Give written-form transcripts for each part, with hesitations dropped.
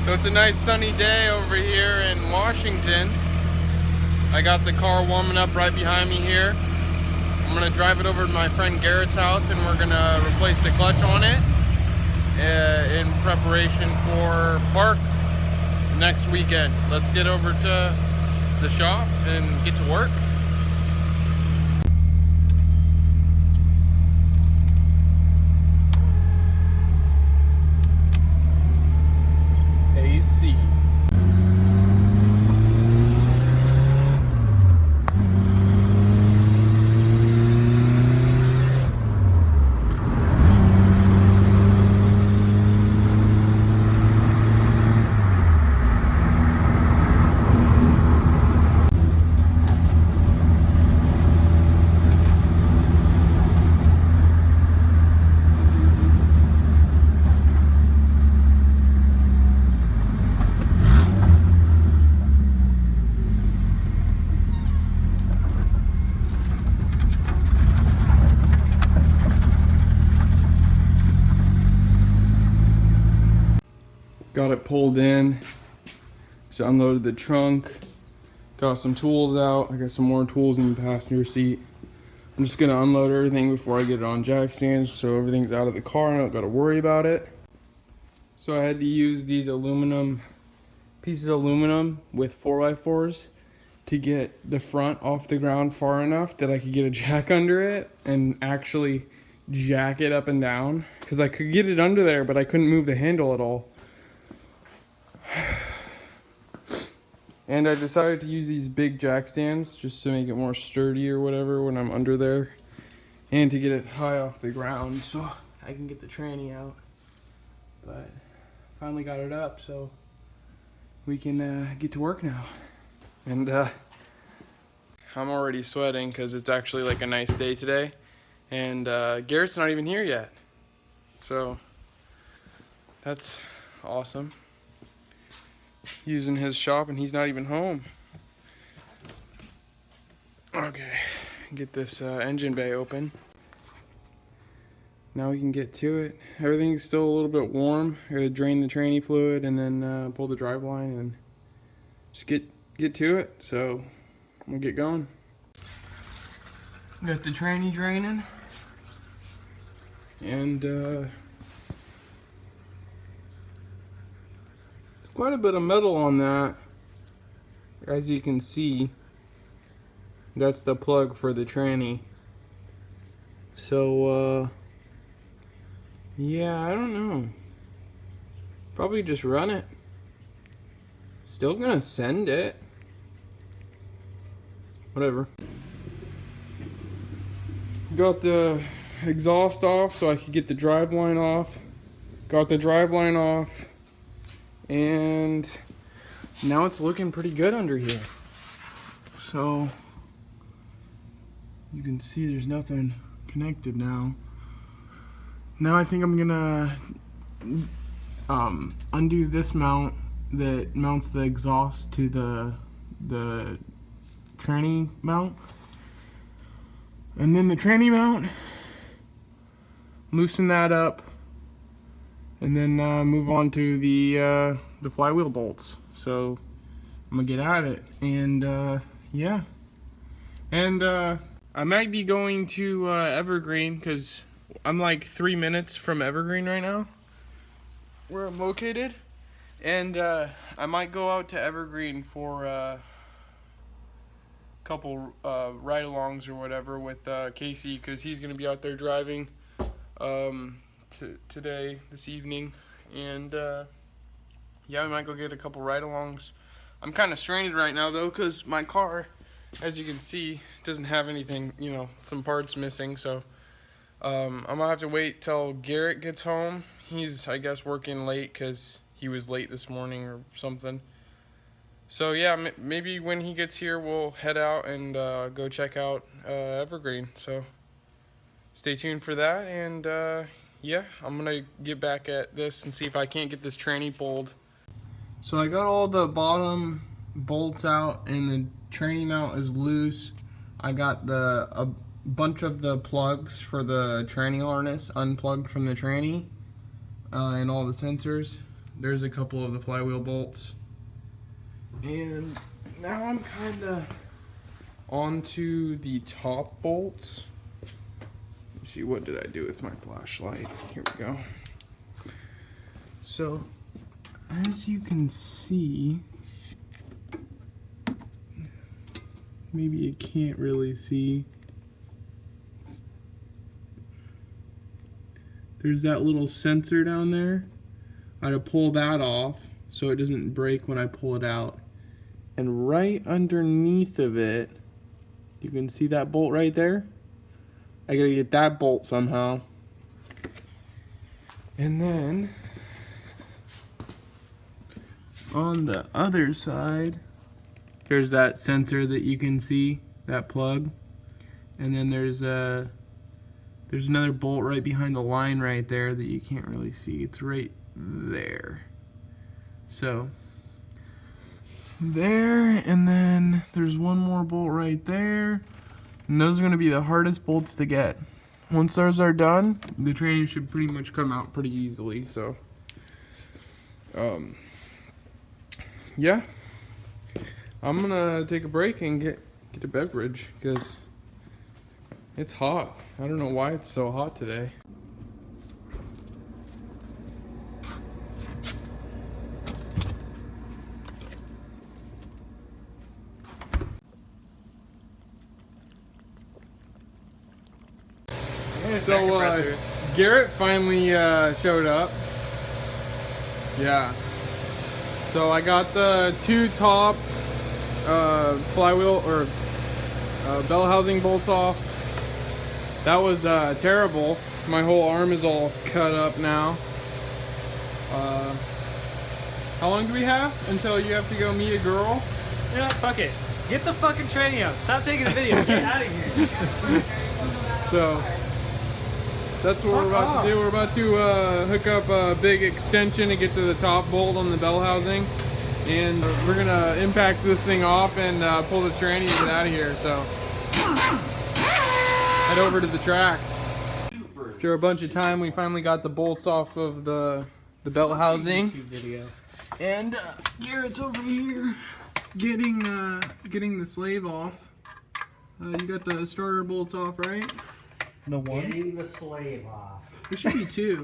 So it's a nice sunny day over here in Washington. I got the car warming up right behind me here. I'm gonna drive it over to my friend Garrett's house and we're gonna replace the clutch on it in preparation for PARC next weekend. Let's get over to the shop and get to work. AC. Got it pulled in, so unloaded the trunk, got some tools out. I got some more tools in the passenger seat. I'm just gonna unload everything before I get it on jack stands so everything's out of the car and I don't gotta worry about it. So I had to use these pieces of aluminum with 4x4s to get the front off the ground far enough that I could get a jack under it and actually jack it up and down, because I could get it under there but I couldn't move the handle at all. And I decided to use these big jack stands just to make it more sturdy or whatever when I'm under there, and to get it high off the ground so I can get the tranny out. But finally got it up, so we can get to work now. And I'm already sweating because it's actually like a nice day today, and Garrett's not even here yet, so that's awesome. Using his shop and he's not even home. Okay, get this engine bay open. Now we can get to it. Everything's still a little bit warm. I gotta drain the tranny fluid and then pull the drive line and just get to it. So I'm gonna get going. Got the tranny draining, and quite a bit of metal on that. As you can see, that's the plug for the tranny. So yeah, I don't know, probably just run it. Still gonna send it, whatever. Got the exhaust off so I could get the drive line off. Got the drive line off, and now it's looking pretty good under here. So you can see there's nothing connected now. Now I think I'm gonna undo this mount that mounts the exhaust to the tranny mount, and then the tranny mount, loosen that up, and then move on to the flywheel bolts. So I'm gonna get at it, and yeah. And I might be going to Evergreen, because I'm like 3 minutes from Evergreen right now, where I'm located. And I might go out to Evergreen for a couple ride-alongs or whatever with Casey, because he's gonna be out there driving today, this evening. And yeah, we might go get a couple ride-alongs. I'm kind of stranded right now though, because my car, as you can see, doesn't have anything, you know, some parts missing. So I'm gonna have to wait till Garrett gets home. He's, I guess, working late because he was late this morning or something. So yeah, maybe when he gets here we'll head out and go check out Evergreen. So stay tuned for that. And yeah, I'm gonna get back at this and see if I can't get this tranny pulled. So I got all the bottom bolts out and the tranny mount is loose. I got a bunch of the plugs for the tranny harness unplugged from the tranny, and all the sensors. there's a couple of the flywheel bolts. And now I'm kind of onto the top bolts. Let's see, what did I do with my flashlight? Here we go. So, as you can see, maybe you can't really see. There's that little sensor down there. I had to pull that off so it doesn't break when I pull it out. And right underneath of it, you can see that bolt right there. I gotta get that bolt somehow. And then on the other side, there's that sensor that you can see, that plug. And then there's another bolt right behind the line right there that you can't really see. It's right there. So there, and then there's one more bolt right there. And those are going to be the hardest bolts to get. Once those are done, the training should pretty much come out pretty easily. So yeah, I'm gonna take a break and get a beverage because it's hot. I don't know why it's so hot today. So Garrett finally showed up. Yeah. So I got the two top flywheel or bell housing bolts off. That was terrible. My whole arm is all cut up now. How long do we have until you have to go meet a girl? You know what? Fuck it. Get the fucking tranny out. Stop taking a video. Get out of here. So that's what we're about to do. We're about to hook up a big extension to get to the top bolt on the bell housing. And we're gonna impact this thing off and pull the tranny and get out of here. So head over to the track. After a bunch of time, we finally got the bolts off of the belt housing. And Garrett's over here getting the slave off. You got the starter bolts off, right? The one? Getting the slave off. There should be two.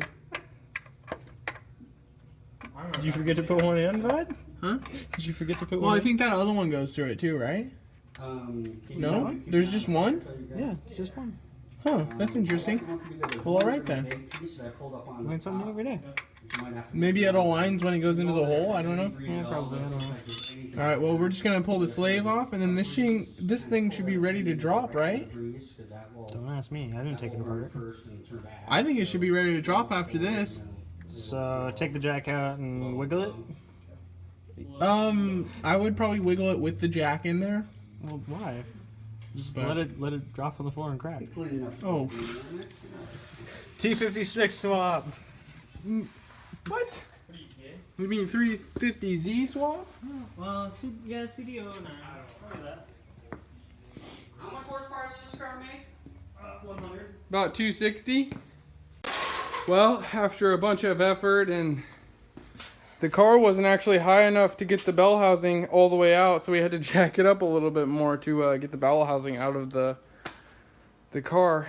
Did you forget to put one in, bud? Huh? Did you forget to put Well, one I in? think that other one goes through it too, right? No? There's just one? Yeah, it's just one. Huh, that's interesting. Well, alright then. Learn something new every day. Maybe it aligns when it goes into the hole, I don't know. Yeah, probably. I don't know. Alright, well, we're just gonna pull the slave off, and then this thing should be ready to drop, right? Don't ask me. I didn't take it apart. I think it should be ready to drop after this. So take the jack out and wiggle it. I would probably wiggle it with the jack in there. Well, why? Just But- let it drop on the floor and crack. Oh. T56 swap. What? You mean 350Z swap? Well, yeah, CDO now. How much horsepower does this car make? 100. About 260. Well, after a bunch of effort, and the car wasn't actually high enough to get the bell housing all the way out, so we had to jack it up a little bit more to get the bell housing out of the car.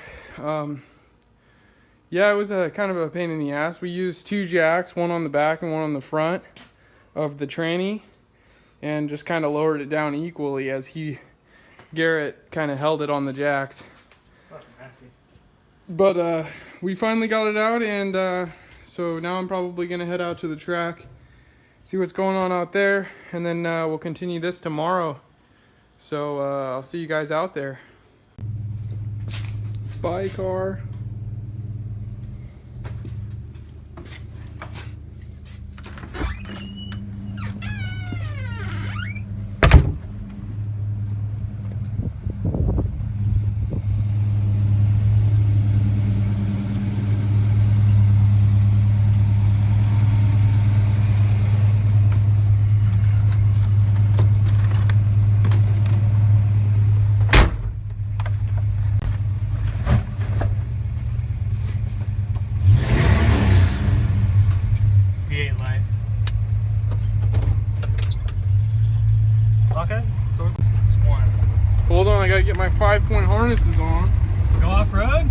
Yeah, it was a kind of a pain in the ass. We used two jacks, one on the back and one on the front of the tranny, and just kind of lowered it down equally as Garrett kind of held it on the jacks. But we finally got it out, and so now I'm probably gonna head out to the track, see what's going on out there, and then we'll continue this tomorrow. So I'll see you guys out there. Bye, car. gotta get my 5-point harnesses on. Go off road?